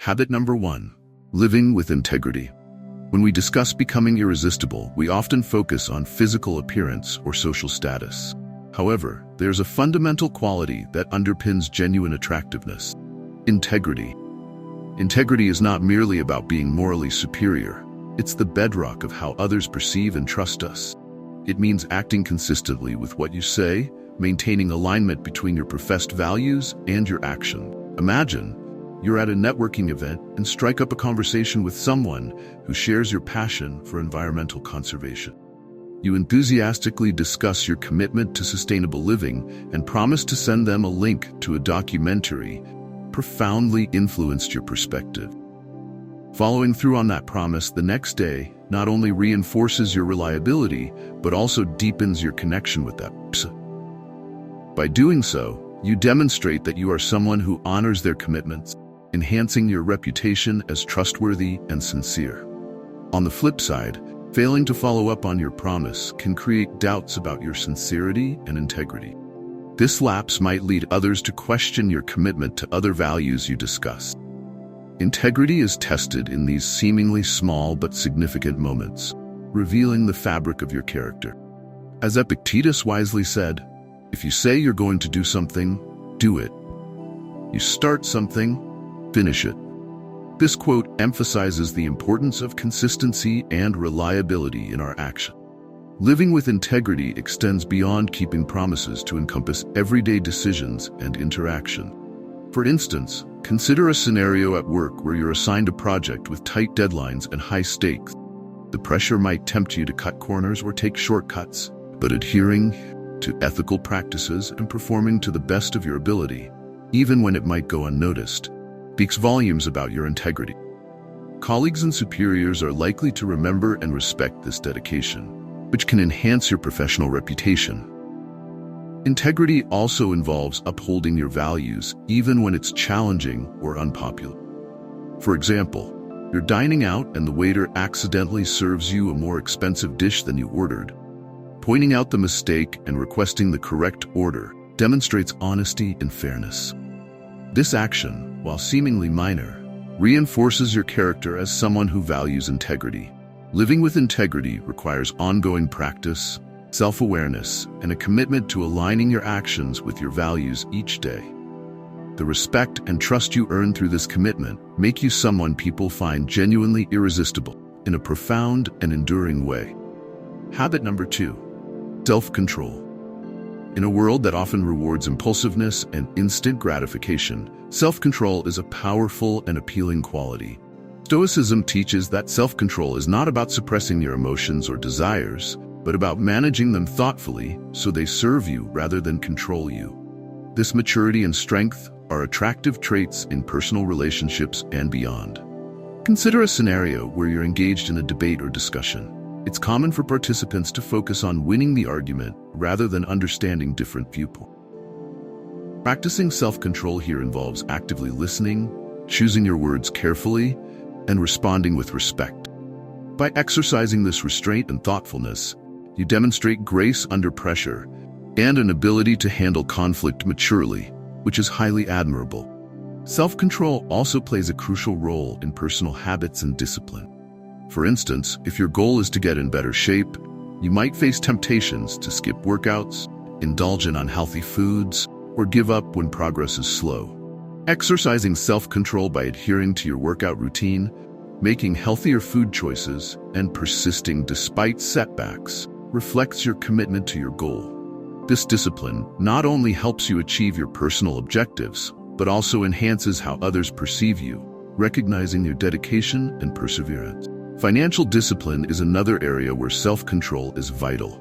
Habit number 1. Living with integrity. When we discuss becoming irresistible, we often focus on physical appearance or social status. However, there's a fundamental quality that underpins genuine attractiveness: integrity. Integrity is not merely about being morally superior. It's the bedrock of how others perceive and trust us. It means acting consistently with what you say, maintaining alignment between your professed values and your action. Imagine you're at a networking event and strike up a conversation with someone who shares your passion for environmental conservation. You enthusiastically discuss your commitment to sustainable living and promise to send them a link to a documentary profoundly influenced your perspective. Following through on that promise the next day not only reinforces your reliability, but also deepens your connection with that person. By doing so, you demonstrate that you are someone who honors their commitments, enhancing your reputation as trustworthy and sincere. On the flip side, failing to follow up on your promise can create doubts about your sincerity and integrity. This lapse might lead others to question your commitment to other values you discussed. Integrity is tested in these seemingly small but significant moments, revealing the fabric of your character. As Epictetus wisely said, "If you say you're going to do something, do it. You start something, finish it." This quote emphasizes the importance of consistency and reliability in our action. Living with integrity extends beyond keeping promises to encompass everyday decisions and interaction. For instance, consider a scenario at work where you're assigned a project with tight deadlines and high stakes. The pressure might tempt you to cut corners or take shortcuts, but adhering to ethical practices and performing to the best of your ability, even when it might go unnoticed, speaks volumes about your integrity. Colleagues and superiors are likely to remember and respect this dedication, which can enhance your professional reputation. Integrity also involves upholding your values, even when it's challenging or unpopular. For example, you're dining out and the waiter accidentally serves you a more expensive dish than you ordered. Pointing out the mistake and requesting the correct order demonstrates honesty and fairness. This action, while seemingly minor, reinforces your character as someone who values integrity. Living with integrity requires ongoing practice, self-awareness, and a commitment to aligning your actions with your values each day. The respect and trust you earn through this commitment make you someone people find genuinely irresistible in a profound and enduring way. Habit number 2. Self-control. In a world that often rewards impulsiveness and instant gratification, self-control is a powerful and appealing quality. Stoicism teaches that self-control is not about suppressing your emotions or desires, but about managing them thoughtfully so they serve you rather than control you. This maturity and strength are attractive traits in personal relationships and beyond. Consider a scenario where you're engaged in a debate or discussion. It's common for participants to focus on winning the argument rather than understanding different viewpoints. Practicing self-control here involves actively listening, choosing your words carefully, and responding with respect. By exercising this restraint and thoughtfulness, you demonstrate grace under pressure and an ability to handle conflict maturely, which is highly admirable. Self-control also plays a crucial role in personal habits and discipline. For instance, if your goal is to get in better shape, you might face temptations to skip workouts, indulge in unhealthy foods, or give up when progress is slow. Exercising self-control by adhering to your workout routine, making healthier food choices, and persisting despite setbacks reflects your commitment to your goal. This discipline not only helps you achieve your personal objectives, but also enhances how others perceive you, recognizing your dedication and perseverance. Financial discipline is another area where self-control is vital.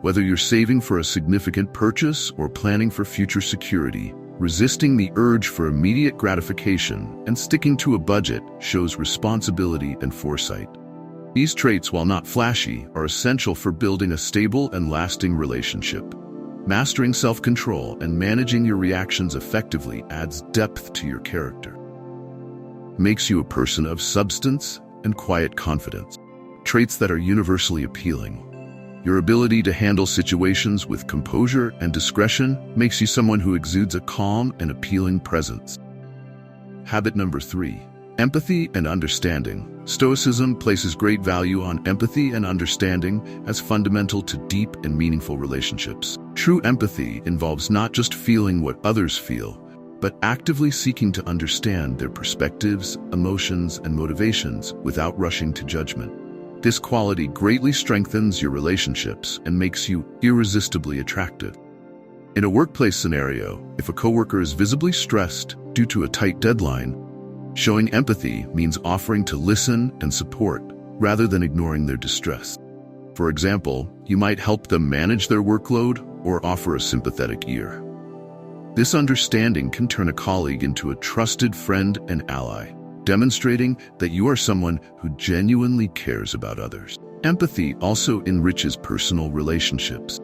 Whether you're saving for a significant purchase or planning for future security, resisting the urge for immediate gratification and sticking to a budget shows responsibility and foresight. These traits, while not flashy, are essential for building a stable and lasting relationship. Mastering self-control and managing your reactions effectively adds depth to your character. Makes you a person of substance and quiet confidence, traits that are universally appealing. Your ability to handle situations with composure and discretion makes you someone who exudes a calm and appealing presence. Habit number 3. Empathy and understanding. Stoicism places great value on empathy and understanding as fundamental to deep and meaningful relationships. True empathy involves not just feeling what others feel, but actively seeking to understand their perspectives, emotions, and motivations without rushing to judgment. This quality greatly strengthens your relationships and makes you irresistibly attractive. In a workplace scenario, if a coworker is visibly stressed due to a tight deadline, showing empathy means offering to listen and support rather than ignoring their distress. For example, you might help them manage their workload or offer a sympathetic ear. This understanding can turn a colleague into a trusted friend and ally, demonstrating that you are someone who genuinely cares about others. Empathy also enriches personal relationships.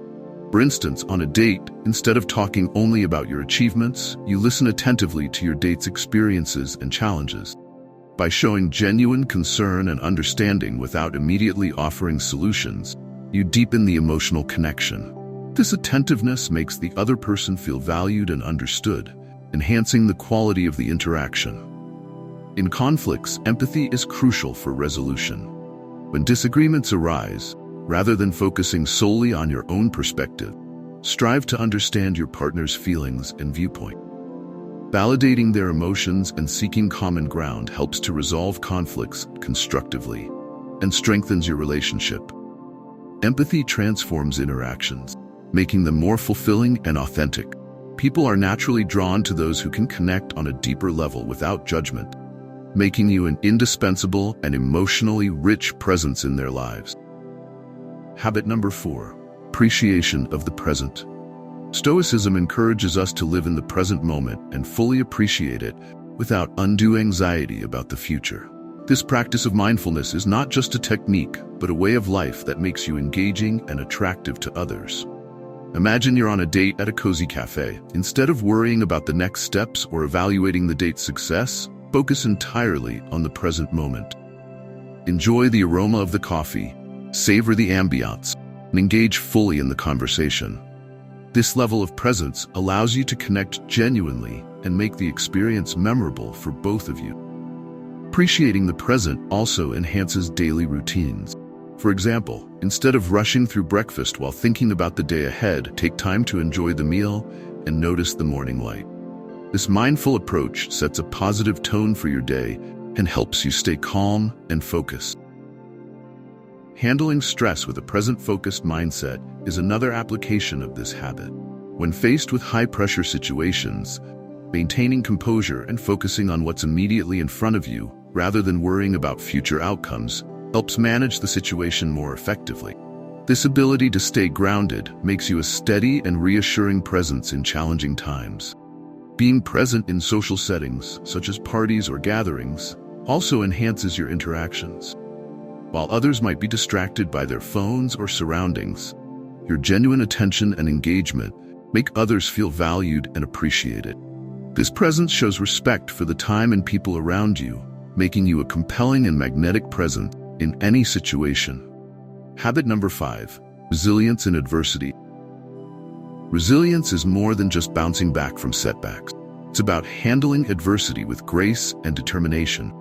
For instance, on a date, instead of talking only about your achievements, you listen attentively to your date's experiences and challenges. By showing genuine concern and understanding without immediately offering solutions, you deepen the emotional connection. This attentiveness makes the other person feel valued and understood, enhancing the quality of the interaction. In conflicts, empathy is crucial for resolution. When disagreements arise, rather than focusing solely on your own perspective, strive to understand your partner's feelings and viewpoint. Validating their emotions and seeking common ground helps to resolve conflicts constructively and strengthens your relationship. Empathy transforms interactions, making them more fulfilling and authentic. People are naturally drawn to those who can connect on a deeper level without judgment, making you an indispensable and emotionally rich presence in their lives. Habit number 4, appreciation of the present. Stoicism encourages us to live in the present moment and fully appreciate it without undue anxiety about the future. This practice of mindfulness is not just a technique, but a way of life that makes you engaging and attractive to others. Imagine you're on a date at a cozy cafe. Instead of worrying about the next steps or evaluating the date's success, focus entirely on the present moment. Enjoy the aroma of the coffee, savor the ambiance, and engage fully in the conversation. This level of presence allows you to connect genuinely and make the experience memorable for both of you. Appreciating the present also enhances daily routines. For example, instead of rushing through breakfast while thinking about the day ahead, take time to enjoy the meal and notice the morning light. This mindful approach sets a positive tone for your day and helps you stay calm and focused. Handling stress with a present-focused mindset is another application of this habit. When faced with high-pressure situations, maintaining composure and focusing on what's immediately in front of you, rather than worrying about future outcomes, helps manage the situation more effectively. This ability to stay grounded makes you a steady and reassuring presence in challenging times. Being present in social settings, such as parties or gatherings, also enhances your interactions. While others might be distracted by their phones or surroundings, your genuine attention and engagement make others feel valued and appreciated. This presence shows respect for the time and people around you, making you a compelling and magnetic presence in any situation. Habit number 5, resilience in adversity. Resilience is more than just bouncing back from setbacks. It's about handling adversity with grace and determination.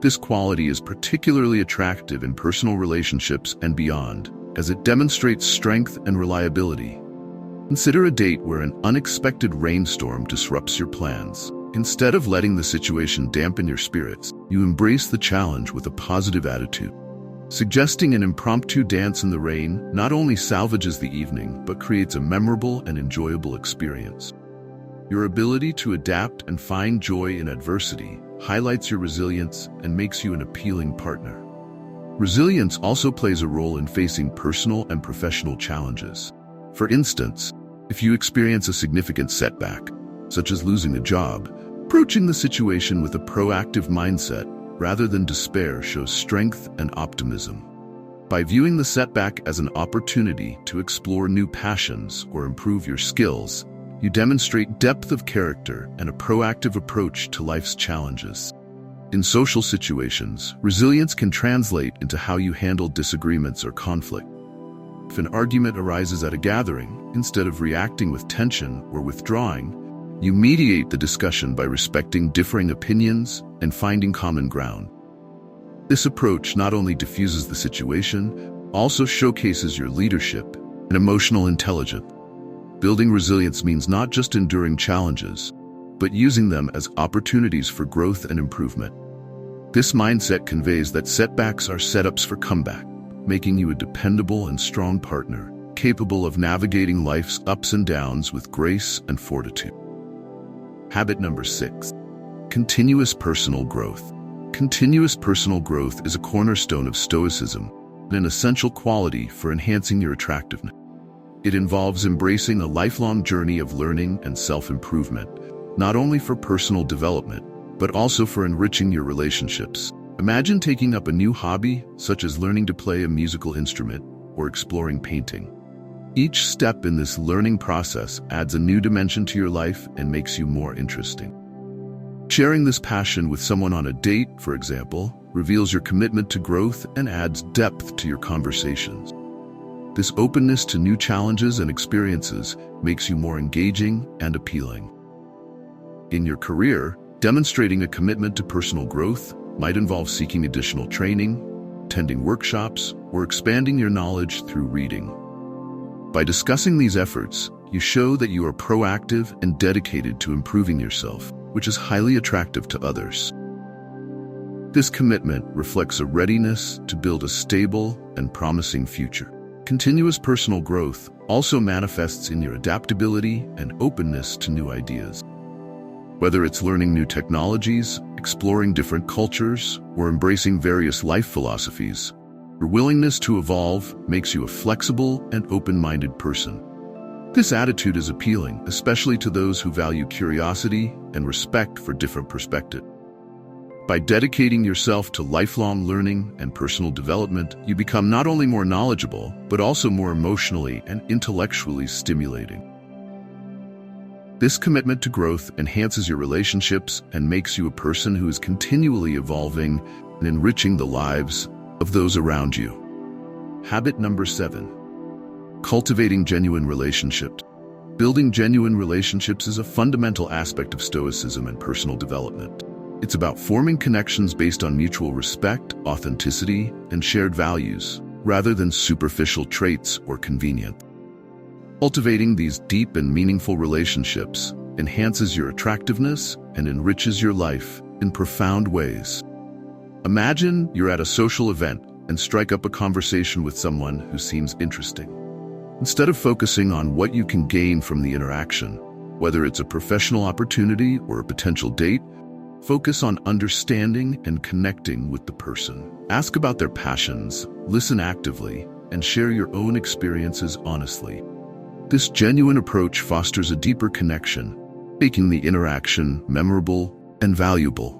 This quality is particularly attractive in personal relationships and beyond, as it demonstrates strength and reliability. Consider a date where an unexpected rainstorm disrupts your plans. Instead of letting the situation dampen your spirits, you embrace the challenge with a positive attitude. Suggesting an impromptu dance in the rain not only salvages the evening, but creates a memorable and enjoyable experience. Your ability to adapt and find joy in adversity highlights your resilience and makes you an appealing partner. Resilience also plays a role in facing personal and professional challenges. For instance, if you experience a significant setback, such as losing a job, approaching the situation with a proactive mindset rather than despair shows strength and optimism. By viewing the setback as an opportunity to explore new passions or improve your skills, you demonstrate depth of character and a proactive approach to life's challenges. In social situations, resilience can translate into how you handle disagreements or conflict. If an argument arises at a gathering, instead of reacting with tension or withdrawing, You mediate the discussion by respecting differing opinions and finding common ground. This approach not only diffuses the situation, also showcases your leadership and emotional intelligence. Building resilience means not just enduring challenges, but using them as opportunities for growth and improvement. This mindset conveys that setbacks are setups for comeback, making you a dependable and strong partner, capable of navigating life's ups and downs with grace and fortitude. Habit number 6. Continuous personal growth. Continuous personal growth is a cornerstone of Stoicism and an essential quality for enhancing your attractiveness. It involves embracing a lifelong journey of learning and self-improvement, not only for personal development, but also for enriching your relationships. Imagine taking up a new hobby, such as learning to play a musical instrument or exploring painting. Each step in this learning process adds a new dimension to your life and makes you more interesting. Sharing this passion with someone on a date, for example, reveals your commitment to growth and adds depth to your conversations. This openness to new challenges and experiences makes you more engaging and appealing. In your career, demonstrating a commitment to personal growth might involve seeking additional training, attending workshops, or expanding your knowledge through reading. By discussing these efforts, you show that you are proactive and dedicated to improving yourself, which is highly attractive to others. This commitment reflects a readiness to build a stable and promising future. Continuous personal growth also manifests in your adaptability and openness to new ideas. Whether it's learning new technologies, exploring different cultures, or embracing various life philosophies, your willingness to evolve makes you a flexible and open-minded person. This attitude is appealing, especially to those who value curiosity and respect for different perspectives. By dedicating yourself to lifelong learning and personal development, you become not only more knowledgeable, but also more emotionally and intellectually stimulating. This commitment to growth enhances your relationships and makes you a person who is continually evolving and enriching the lives of those around you. Habit number 7. Cultivating genuine relationships. Building genuine relationships is a fundamental aspect of Stoicism and personal development. It's about forming connections based on mutual respect, authenticity, and shared values, rather than superficial traits or convenience. Cultivating these deep and meaningful relationships enhances your attractiveness and enriches your life in profound ways. Imagine you're at a social event and strike up a conversation with someone who seems interesting. Instead of focusing on what you can gain from the interaction, whether it's a professional opportunity or a potential date, focus on understanding and connecting with the person. Ask about their passions, listen actively, and share your own experiences honestly. This genuine approach fosters a deeper connection, making the interaction memorable and valuable.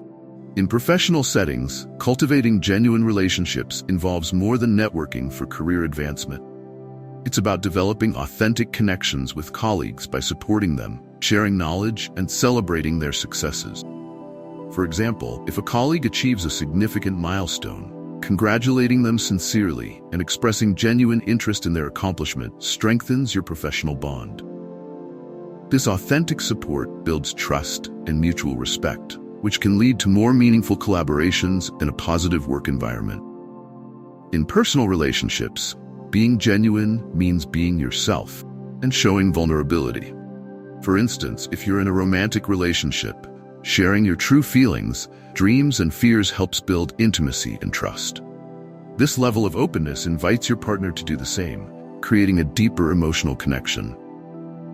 In professional settings, cultivating genuine relationships involves more than networking for career advancement. It's about developing authentic connections with colleagues by supporting them, sharing knowledge, and celebrating their successes. For example, if a colleague achieves a significant milestone, congratulating them sincerely and expressing genuine interest in their accomplishment strengthens your professional bond. This authentic support builds trust and mutual respect, which can lead to more meaningful collaborations and a positive work environment. In personal relationships, being genuine means being yourself and showing vulnerability. For instance, if you're in a romantic relationship, sharing your true feelings, dreams, and fears helps build intimacy and trust. This level of openness invites your partner to do the same, creating a deeper emotional connection.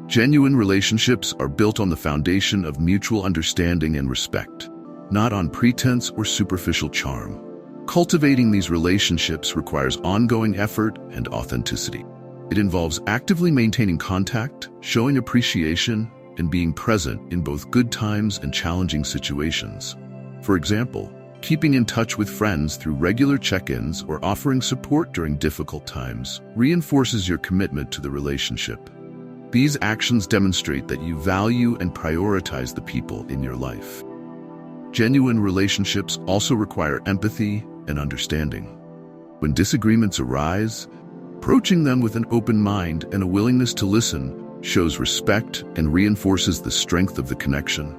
Genuine relationships are built on the foundation of mutual understanding and respect, not on pretense or superficial charm. Cultivating these relationships requires ongoing effort and authenticity. It involves actively maintaining contact, showing appreciation, and being present in both good times and challenging situations. For example, keeping in touch with friends through regular check-ins or offering support during difficult times reinforces your commitment to the relationship. These actions demonstrate that you value and prioritize the people in your life. Genuine relationships also require empathy and understanding. When disagreements arise, approaching them with an open mind and a willingness to listen shows respect, and reinforces the strength of the connection.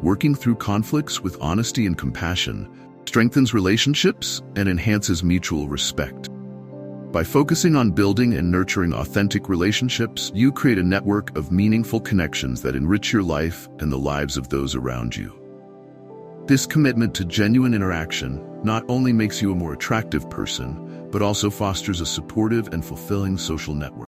Working through conflicts with honesty and compassion strengthens relationships and enhances mutual respect. By focusing on building and nurturing authentic relationships, you create a network of meaningful connections that enrich your life and the lives of those around you. This commitment to genuine interaction not only makes you a more attractive person, but also fosters a supportive and fulfilling social network.